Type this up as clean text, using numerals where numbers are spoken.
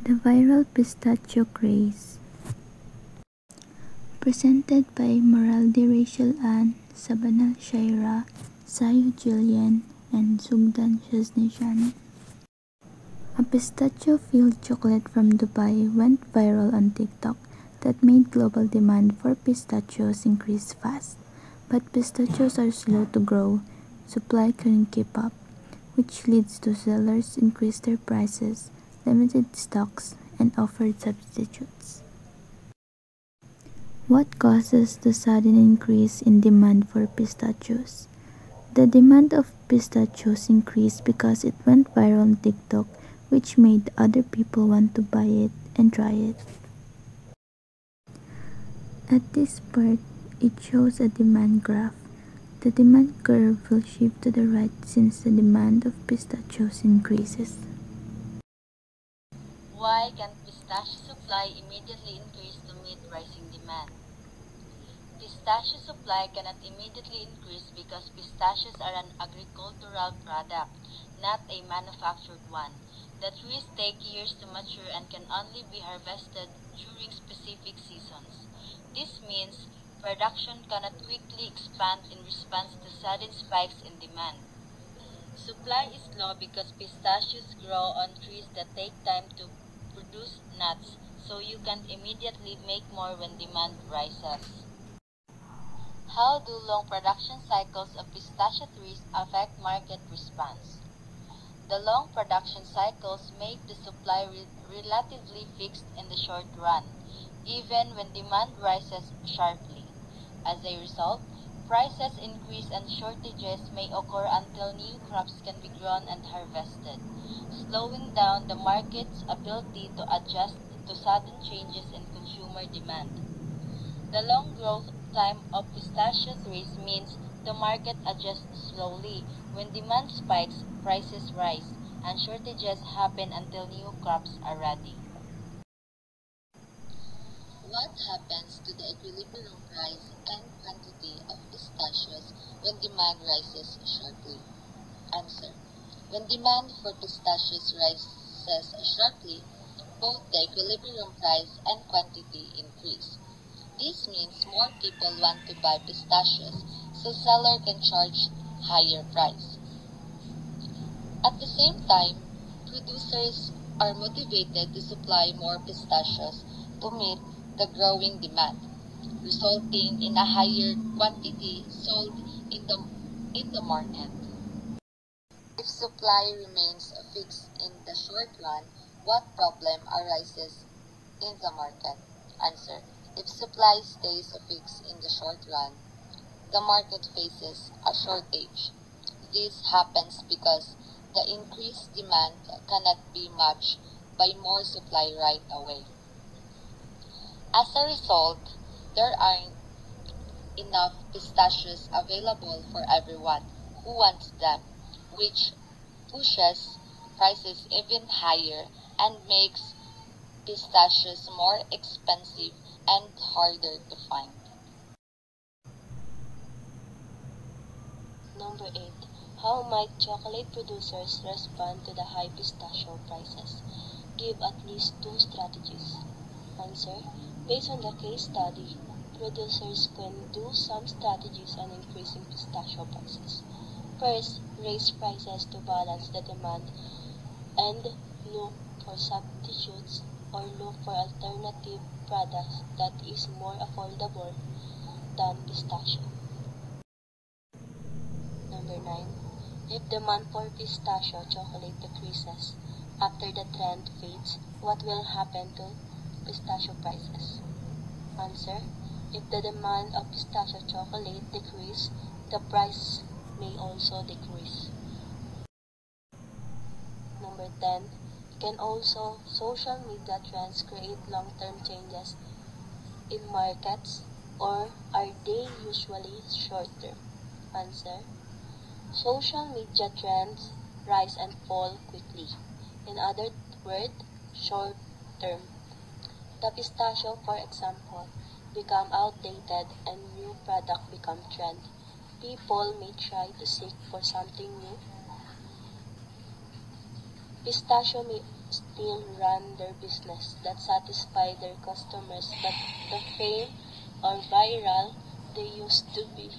The viral pistachio craze. Presented by Moraldi Rachel Ann, Sabanal Shaira, Sayu Jillian, and Sugdan Shaznishan. A pistachio-filled chocolate from Dubai went viral on TikTok that made global demand for pistachios increase fast. But pistachios are slow to grow, supply couldn't keep up, which leads to sellers increase their prices, limited stocks, and offered substitutes. What causes the sudden increase in demand for pistachios? The demand of pistachios increased because it went viral on TikTok, which made other people want to buy it and try it. At this part, it shows a demand graph. The demand curve will shift to the right since the demand of pistachios increases. Why can pistachio supply immediately increase to meet rising demand? Pistachio supply cannot immediately increase because pistachios are an agricultural product, not a manufactured one. The trees take years to mature and can only be harvested during specific seasons. This means production cannot quickly expand in response to sudden spikes in demand. Supply is low because pistachios grow on trees that take time to produce nuts, so you can't immediately make more when demand rises. How do long production cycles of pistachio trees affect market response? The long production cycles make the supply relatively fixed in the short run, even when demand rises sharply. As a result, prices increase and shortages may occur until new crops can be grown and harvested, slowing down the market's ability to adjust to sudden changes in consumer demand. The long growth time of pistachio trees means the market adjusts slowly. When demand spikes, prices rise, and shortages happen until new crops are ready. What happens to the equilibrium price and quantity of pistachios when demand rises sharply? Answer. When demand for pistachios rises sharply, both the equilibrium price and quantity increase. This means more people want to buy pistachios, so seller can charge higher price. At the same time, producers are motivated to supply more pistachios to meet the growing demand, resulting in a higher quantity sold in the market. If supply remains fixed in the short run, what problem arises in the market? Answer. If supply stays fixed in the short run, the market faces a shortage. This happens because the increased demand cannot be matched by more supply right away. As a result, there aren't enough pistachios available for everyone who wants them, which pushes prices even higher and makes pistachios more expensive and harder to find. Number 8. How might chocolate producers respond to the high pistachio prices? Give at least 2 strategies. Answer. Based on the case study, producers can do some strategies on increasing pistachio prices. First, raise prices to balance the demand and look for substitutes or look for alternative products that is more affordable than pistachio. Number 9. If demand for pistachio chocolate decreases after the trend fades, what will happen to pistachio prices? Answer. If the demand of pistachio chocolate decreases, the price may also decrease. Number 10. Can also social media trends create long-term changes in markets, or are they usually short-term? Answer. Social media trends rise and fall quickly. In other words, short-term. The pistachio, for example, become outdated and new product become trend. People may try to seek for something new. Pistachio may still run their business that satisfy their customers, but the fame or viral they used to be